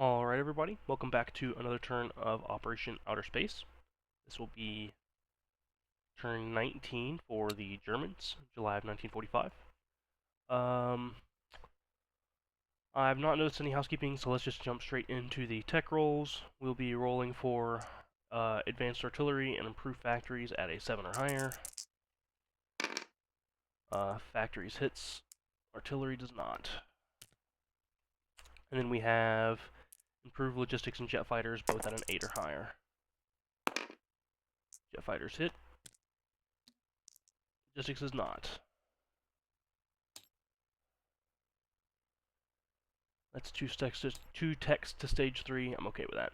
Alright everybody, welcome back to another turn of Operation Outer Space. This will be turn 19 for the Germans, July of 1945. I've not noticed any housekeeping, so let's just jump straight into the tech rolls. We'll be rolling for advanced artillery and improved factories at a 7 or higher. Factories hits, artillery does not. And then we have improved logistics and jet fighters, both at an 8 or higher. Jet fighters hit, logistics is not. That's two techs to stage 3. I'm okay with that.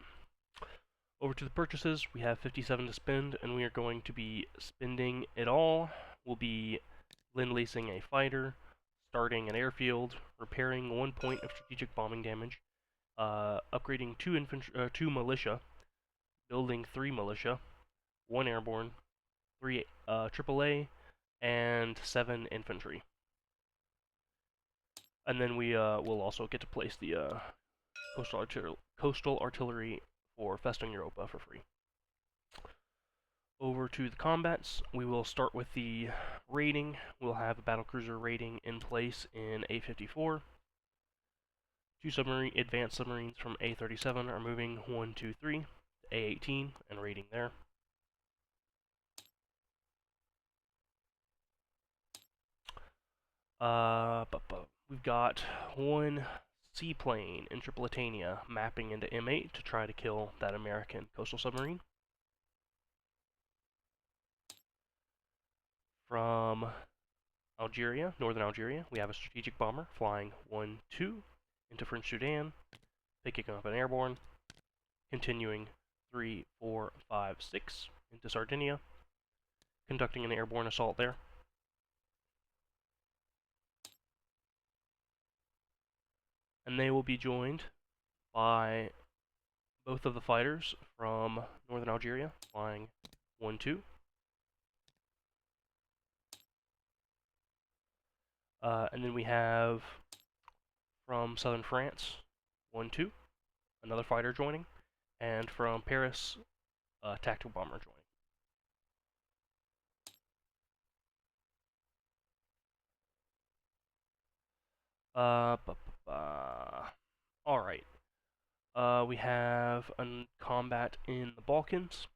Over to the purchases, we have 57 to spend, and we are going to be spending it all. We'll be lend-leasing a fighter, starting an airfield, repairing 1 point of strategic bombing damage, upgrading 2 militia, building 3 militia, 1 airborne, 3 AAA, and 7 infantry. And then we will also get to place the coastal artillery for Festung Europa for free. Over to the combats, we will start with the raiding. We'll have a battlecruiser raiding in place in A-54. 2 advanced submarines from A-37 are moving 1, 2, 3 to A-18 and raiding there. We've got 1 seaplane in Tripolitania mapping into M8 to try to kill that American coastal submarine. From Algeria, northern Algeria, we have a strategic bomber flying 1, 2 into French Sudan, picking up an airborne, continuing 3, 4, 5, 6 into Sardinia, conducting an airborne assault there. And they will be joined by both of the fighters from northern Algeria, flying 1, 2. And then we have from southern France, 1, 2, another fighter joining, and from Paris, a tactical bomber joining. Alright. We have a combat in the Balkans.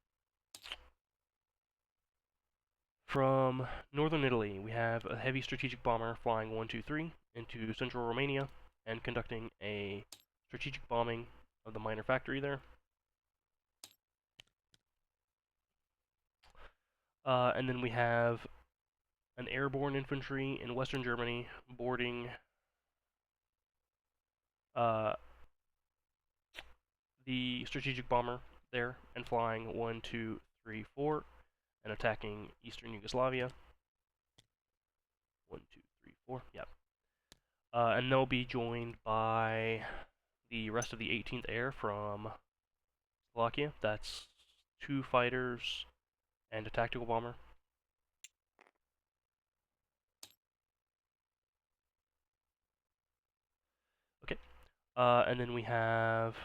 From northern Italy, we have a heavy strategic bomber flying 1, 2, 3 into central Romania and conducting a strategic bombing of the minor factory there. And then we have an airborne infantry in western Germany boarding the strategic bomber there and flying 1, 2, 3, 4 and attacking eastern Yugoslavia. 1, 2, 3, 4. Yep. And they'll be joined by the rest of the 18th Air from Slovakia. That's 2 fighters and a tactical bomber. Okay. And then we have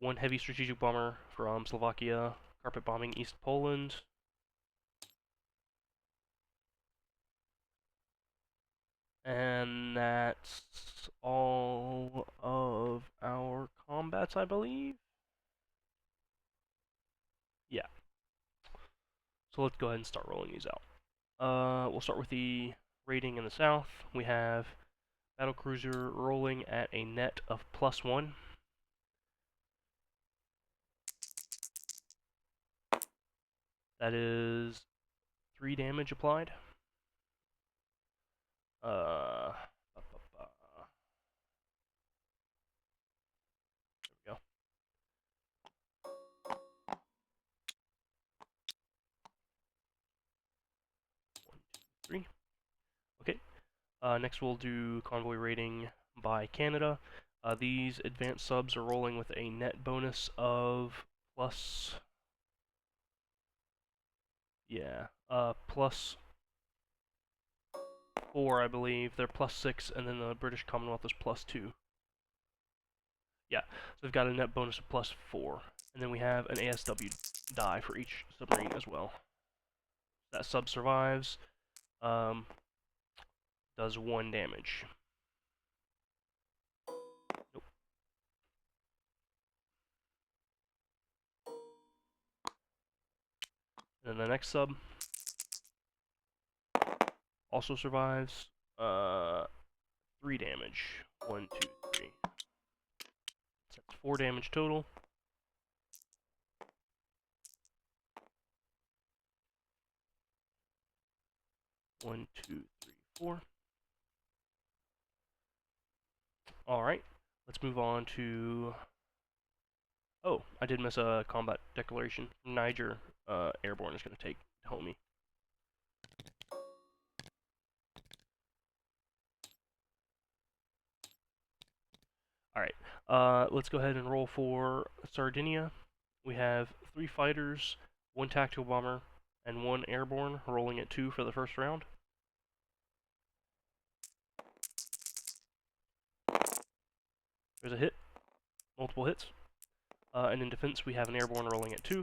1 heavy strategic bomber from Slovakia, carpet bombing East Poland. And that's all of our combats, I believe. Yeah. So let's go ahead and start rolling these out. We'll start with the rating in the south. We have battlecruiser rolling at a net of +1. That is 3 damage applied. There we go. One, two, 3. Okay. Next we'll do convoy rating by Canada. These advanced subs are rolling with a net bonus of +4, I believe. They're +6, and then the British Commonwealth is +2. Yeah, so we've got a net bonus of +4. And then we have an ASW die for each submarine as well. That sub survives, does 1 damage. Nope. And then the next sub also survives, 3 damage. 1, 2, 3. So that's 4 damage total. One, two, three, 4. Alright, let's move on to... Oh, I did miss a combat declaration. Niger Airborne is going to take homie. Alright, let's go ahead and roll for Sardinia. We have 3 fighters, 1 tactical bomber, and 1 airborne, rolling at 2 for the first round. There's a hit, multiple hits. And in defense, we have an airborne rolling at 2.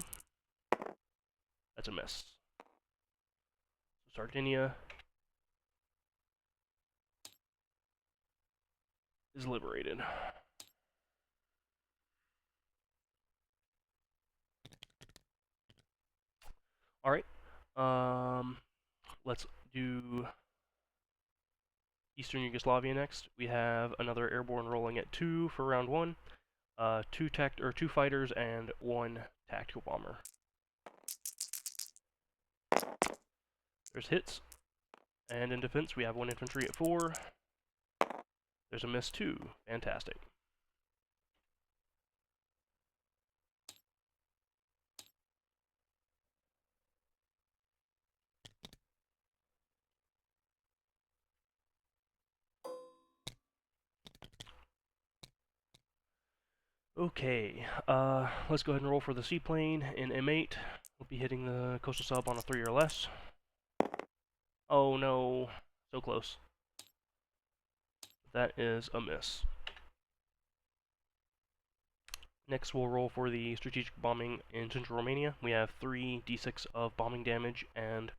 That's a miss. So Sardinia is liberated. Alright, let's do Eastern Yugoslavia next. We have another airborne rolling at 2 for round 1. 2 fighters and 1 tactical bomber. There's hits, and in defense we have 1 infantry at 4. There's a miss too. Fantastic. Okay, let's go ahead and roll for the seaplane in M8. We'll be hitting the coastal sub on a 3 or less. Oh no, so close. That is a miss. Next we'll roll for the strategic bombing in central Romania. We have 3 d6 of bombing damage and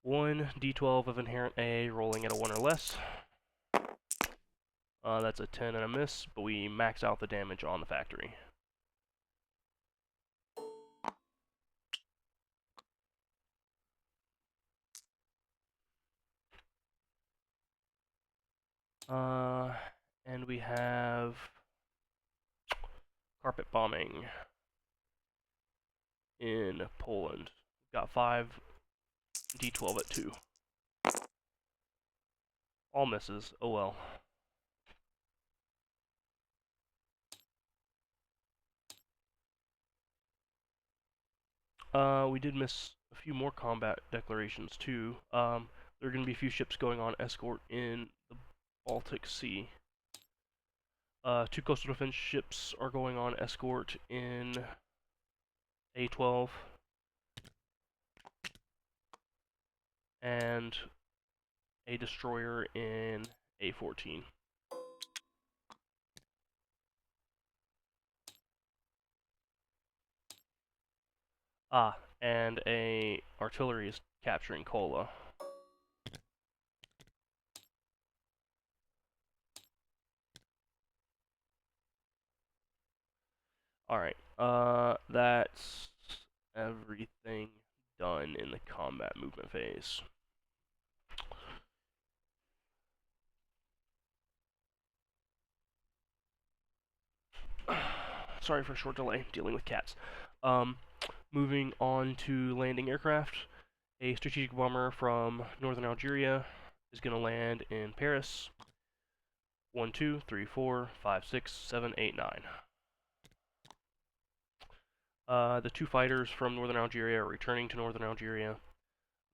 1 d12 of inherent A rolling at a 1 or less. That's a 10 and a miss, but we max out the damage on the factory. And we have carpet bombing in Poland. Got 5 d12 at 2. All misses. Oh well. We did miss a few more combat declarations too. There are going to be a few ships going on escort in the Baltic Sea. 2 coastal defense ships are going on escort in A12. And a destroyer in A14. Ah, and a artillery is capturing Kola. Alright, that's everything done in the combat movement phase. Sorry for a short delay, dealing with cats. Moving on to landing aircraft. A strategic bomber from northern Algeria is going to land in Paris. 1, 2, 3, 4, 5, 6, 7, 8, 9. The 2 fighters from northern Algeria are returning to northern Algeria.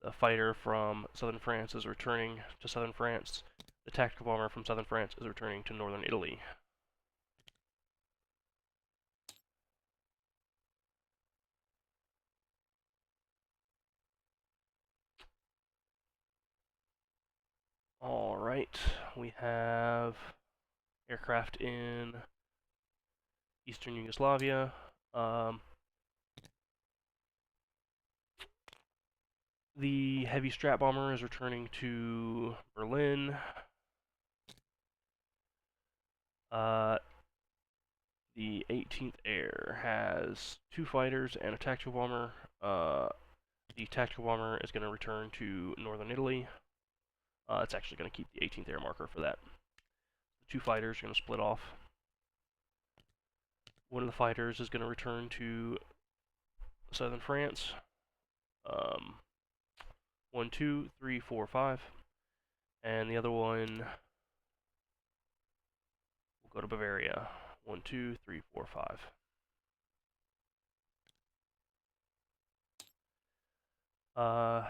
The fighter from southern France is returning to southern France. The tactical bomber from southern France is returning to northern Italy. Alright, we have aircraft in Eastern Yugoslavia. The heavy strat bomber is returning to Berlin. The 18th Air has 2 fighters and a tactical bomber. The tactical bomber is going to return to northern Italy. It's actually going to keep the 18th Air marker for that. The 2 fighters are going to split off. One of the fighters is going to return to southern France. 1, 2, 3, 4, 5. And the other one will go to Bavaria. 1, 2, 3, 4, 5.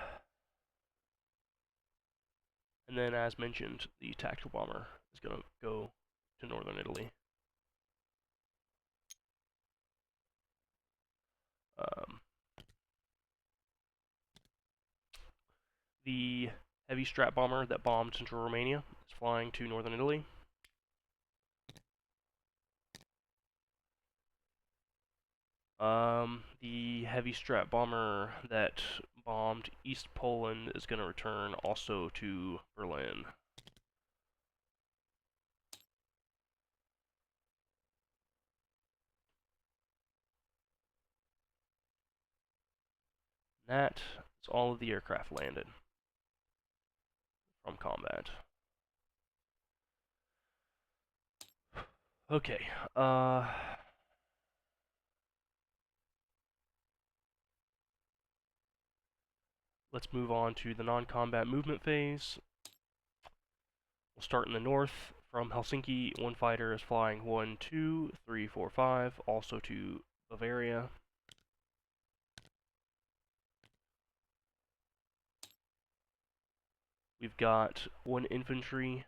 And then, as mentioned, the tactical bomber is going to go to northern Italy. The heavy strat bomber that bombed central Romania is flying to northern Italy. The heavy strat bomber that bombed East Poland is going to return also to Berlin. That is all of the aircraft landed from combat. Okay, let's move on to the non-combat movement phase. We'll start in the north. From Helsinki, 1 fighter is flying 1, 2, 3, 4, 5, also to Bavaria. We've got 1 infantry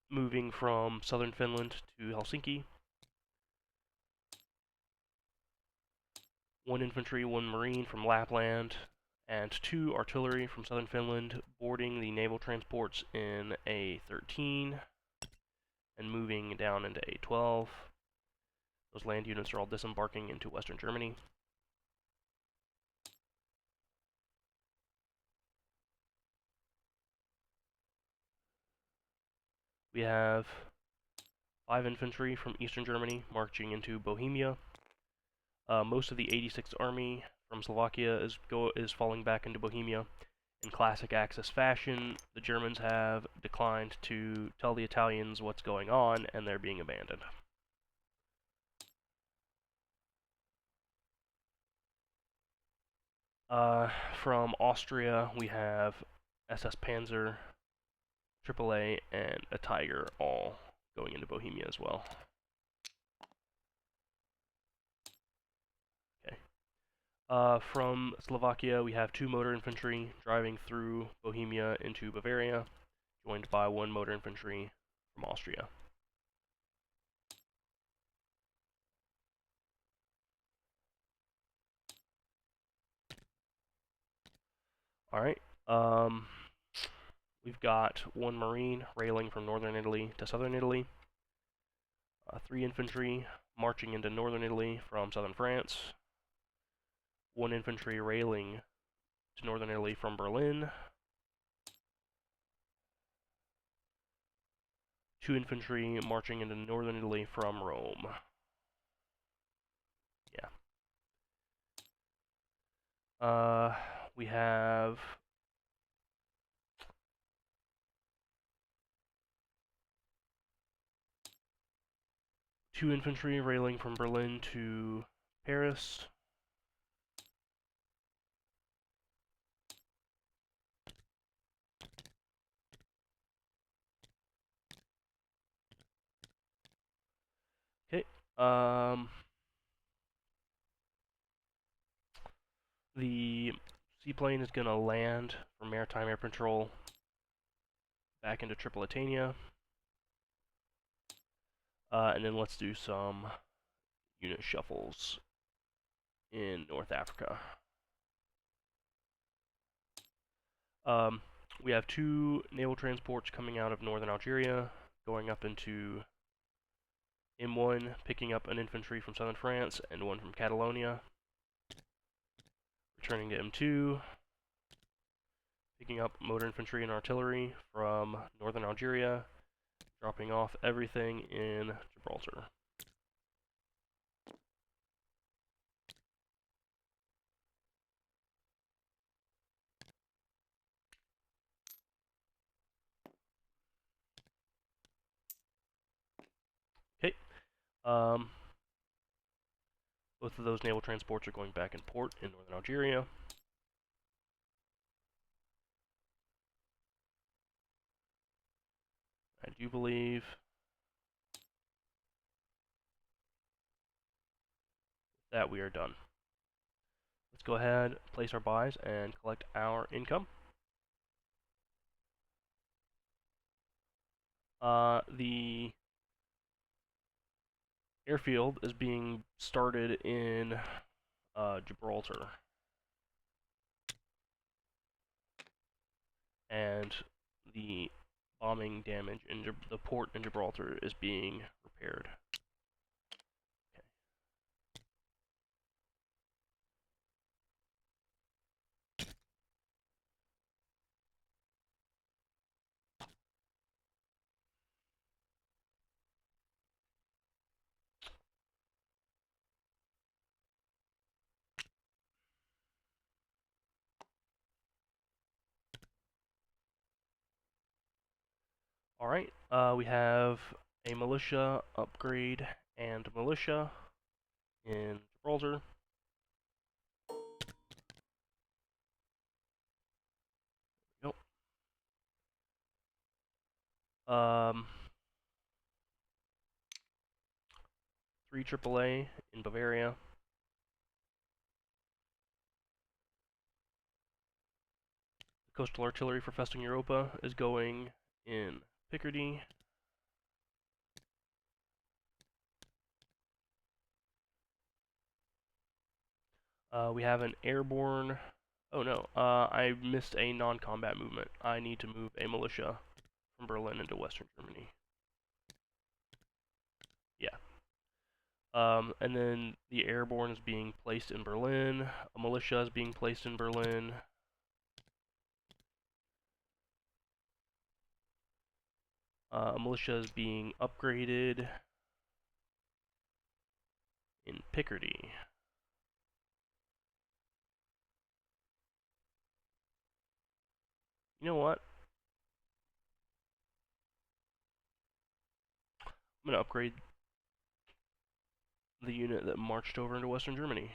moving from southern Finland to Helsinki. 1 infantry, 1 marine from Lapland, and 2 artillery from southern Finland boarding the naval transports in A13 and moving down into A12. Those land units are all disembarking into western Germany. We have 5 infantry from eastern Germany marching into Bohemia. Most of the 86th Army from Slovakia is falling back into Bohemia. In classic Axis fashion, the Germans have declined to tell the Italians what's going on, and they're being abandoned. From Austria, we have SS Panzer, AAA, and a Tiger all going into Bohemia as well. Okay. From Slovakia, we have 2 motor infantry driving through Bohemia into Bavaria, joined by 1 motor infantry from Austria. Alright, we've got 1 marine railing from northern Italy to southern Italy, 3 infantry marching into northern Italy from southern France, 1 infantry railing to northern Italy from Berlin, 2 infantry marching into northern Italy from Rome. Yeah. We have two infantry railing from Berlin to Paris. Okay. The seaplane is going to land from Maritime Air Patrol back into Tripolitania. And then let's do some unit shuffles in North Africa. We have 2 naval transports coming out of northern Algeria, going up into M1 picking up an infantry from southern France and one from Catalonia. Returning to M2, picking up motor infantry and artillery from northern Algeria, dropping off everything in Gibraltar. Okay. Both of those naval transports are going back in port in northern Algeria. I do believe that we are done. Let's go ahead, place our buys, and collect our income. The airfield is being started in Gibraltar. And the bombing damage in the port in Gibraltar is being repaired. Okay. Alright, we have a militia upgrade and militia in Gibraltar. Yep. 3 AAA in Bavaria. The coastal artillery for Festung Europa is going in Picardy. We have an airborne... Oh no, I missed a non-combat movement. I need to move a militia from Berlin into Western Germany. Yeah. And then the airborne is being placed in Berlin. A militia is being placed in Berlin. A militia is being upgraded in Picardy. You know what? I'm going to upgrade the unit that marched over into Western Germany.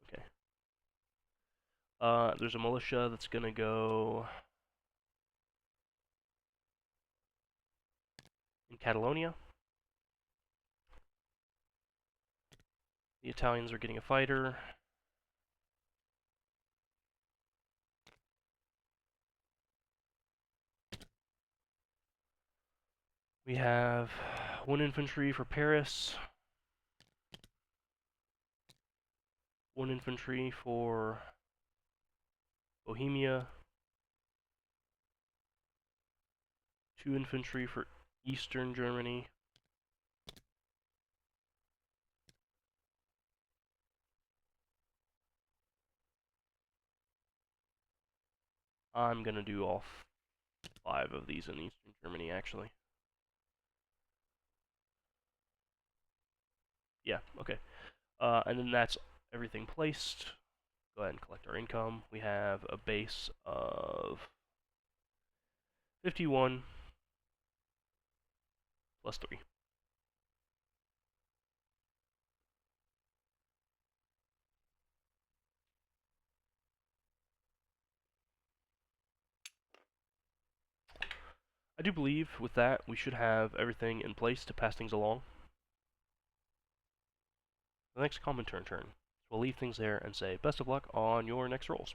Okay. There's a militia that's going to go in Catalonia. The Italians are getting a fighter. We have 1 infantry for Paris. 1 infantry for Bohemia. 2 infantry for Eastern Germany. I'm gonna do all 5 of these in Eastern Germany, actually. Yeah, okay. And then that's everything placed. Go ahead and collect our income. We have a base of 51 plus 3. I do believe with that we should have everything in place to pass things along. The next comment turn. We'll leave things there and say best of luck on your next rolls.